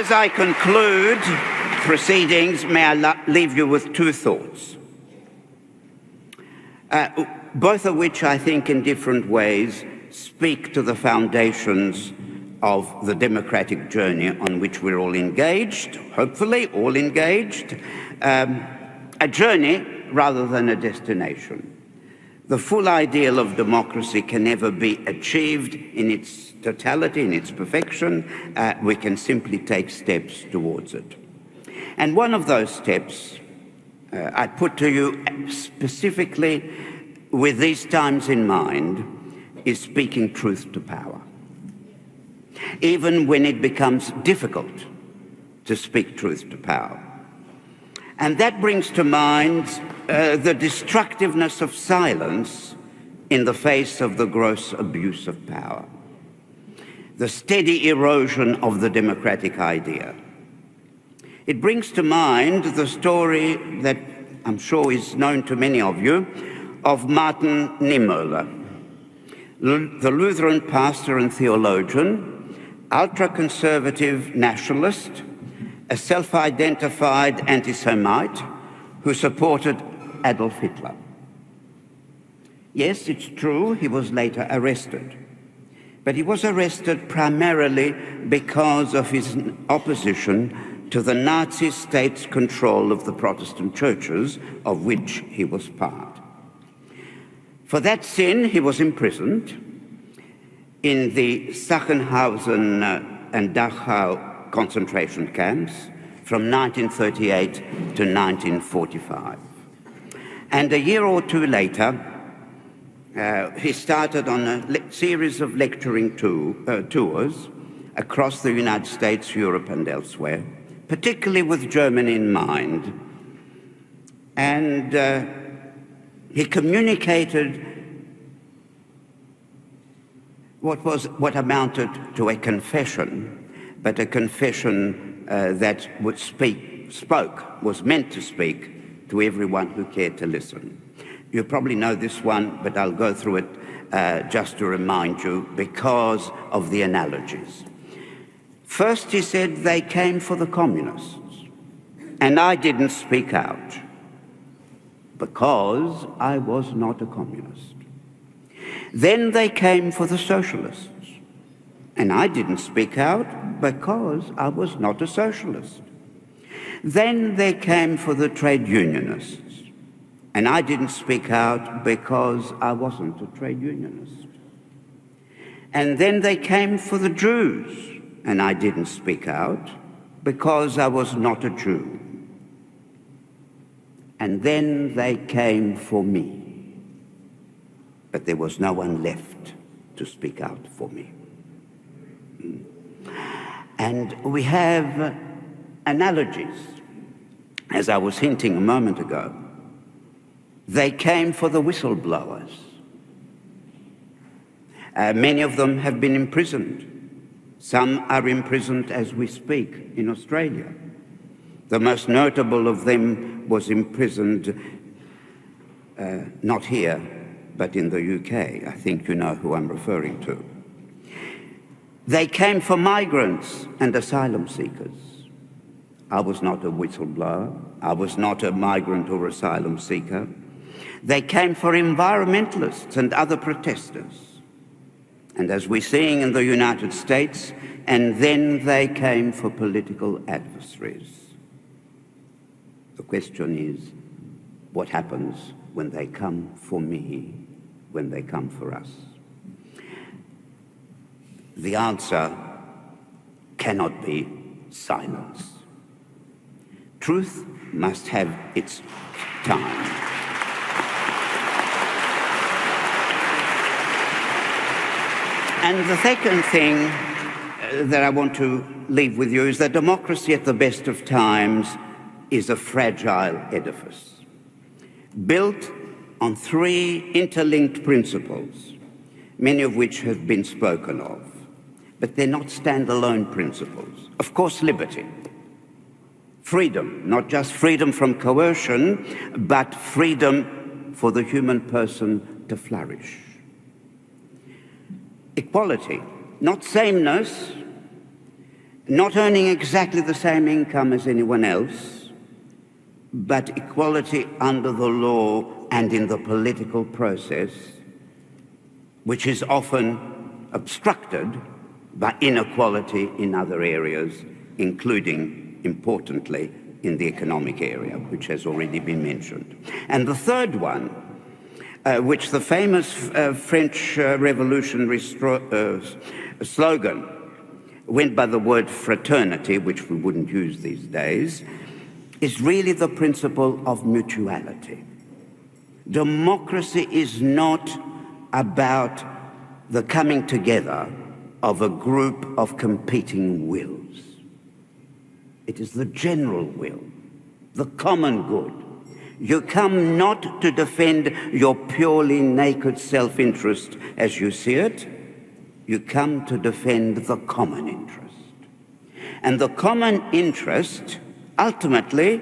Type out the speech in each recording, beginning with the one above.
As I conclude proceedings, may I leave you with two thoughts, both of which I think in different ways speak to the foundations of the democratic journey on which we're all engaged, hopefully all engaged, a journey rather than a destination. The full ideal of democracy can never be achieved in its totality, in its perfection. We can simply take steps towards it. And one of those steps I put to you specifically with these times in mind is speaking truth to power. Even when it becomes difficult to speak truth to power. And that brings to mind the destructiveness of silence in the face of the gross abuse of power, the steady erosion of the democratic idea. It brings to mind the story that I'm sure is known to many of you of Martin Niemöller, the Lutheran pastor and theologian, ultra-conservative nationalist, a self-identified anti-Semite who supported Adolf Hitler. Yes, it's true, he was later arrested. But he was arrested primarily because of his opposition to the Nazi state's control of the Protestant churches, of which he was part. For that sin, he was imprisoned in the Sachsenhausen and Dachau concentration camps from 1938 to 1945. And a year or two later, he started on a series of lecturing tours across the United States, Europe, and elsewhere, particularly with Germany in mind. And he communicated what amounted to a confession, but a confession that was meant to speak to everyone who cared to listen. You probably know this one, but I'll go through it just to remind you because of the analogies. First, he said, they came for the communists, and I didn't speak out because I was not a communist. Then they came for the socialists, and I didn't speak out because I was not a socialist. Then they came for the trade unionists, and I didn't speak out because I wasn't a trade unionist. And then they came for the Jews, and I didn't speak out because I was not a Jew. And then they came for me, but there was no one left to speak out for me. And we have analogies, as I was hinting a moment ago. They came for the whistleblowers. Many of them have been imprisoned. Some are imprisoned as we speak in Australia. The most notable of them was imprisoned, not here, but in the UK. I think you know who I'm referring to. They came for migrants and asylum seekers. I was not a whistleblower. I was not a migrant or asylum seeker. They came for environmentalists and other protesters. And as we're seeing in the United States, and then they came for political adversaries. The question is, what happens when they come for me, when they come for us? The answer cannot be silence. Truth must have its time. And the second thing that I want to leave with you is that democracy at the best of times is a fragile edifice, built on three interlinked principles, many of which have been spoken of. But they're not standalone principles. Of course, liberty, freedom, not just freedom from coercion, but freedom for the human person to flourish. Equality, not sameness, not earning exactly the same income as anyone else, but equality under the law and in the political process, which is often obstructed by inequality in other areas, including, importantly, in the economic area, which has already been mentioned. And the third one, which the famous French revolutionary slogan went by the word fraternity, which we wouldn't use these days, is really the principle of mutuality. Democracy is not about the coming together of a group of competing wills. It is the general will, the common good. You come not to defend your purely naked self-interest as you see it. You come to defend the common interest. And the common interest, ultimately,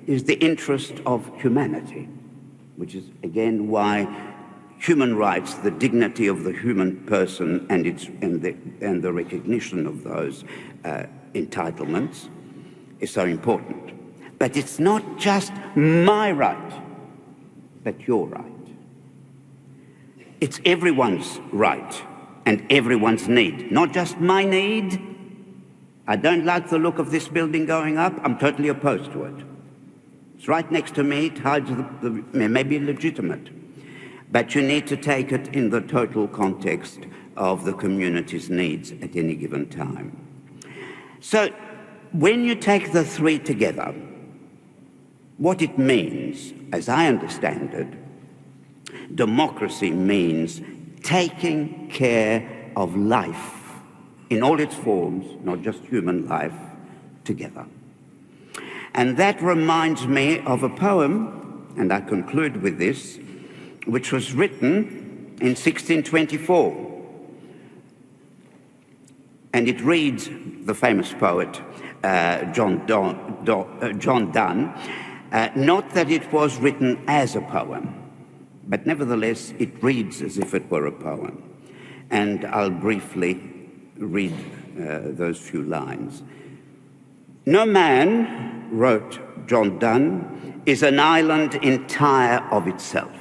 is the interest of humanity, which is, again, why human rights, the dignity of the human person and the recognition of those entitlements is so important. But it's not just my right, but your right. It's everyone's right and everyone's need, not just my need. I don't like the look of this building going up. I'm totally opposed to it. It's right next to me. It hides it may be legitimate. But you need to take it in the total context of the community's needs at any given time. So when you take the three together, what it means, as I understand it, democracy means taking care of life in all its forms, not just human life, together. And that reminds me of a poem, and I conclude with this, which was written in 1624. And it reads, the famous poet, John Donne, not that it was written as a poem, but nevertheless it reads as if it were a poem. And I'll briefly read those few lines. No man, wrote John Donne, is an island entire of itself.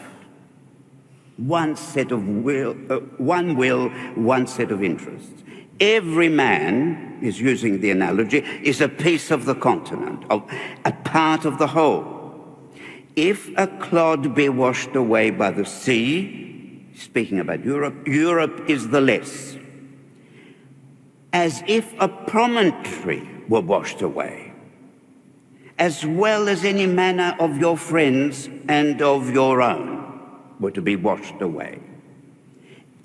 One set of one will, one set of interests. Every man, is using the analogy, is a piece of the continent, a part of the whole. If a clod be washed away by the sea, speaking about Europe, Europe is the less. As if a promontory were washed away, as well as any manner of your friends and of your own were to be washed away.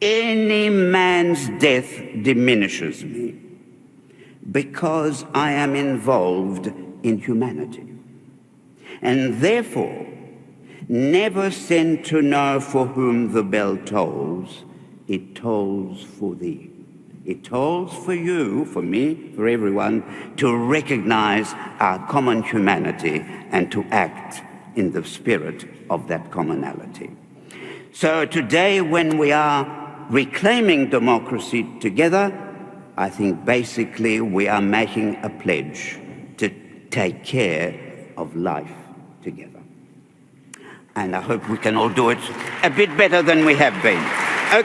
Any man's death diminishes me because I am involved in humanity. And therefore, never send to know for whom the bell tolls, it tolls for thee. It tolls for you, for me, for everyone, to recognize our common humanity and to act in the spirit of that commonality. So today, when we are reclaiming democracy together, I think basically we are making a pledge to take care of life together. And I hope we can all do it a bit better than we have been.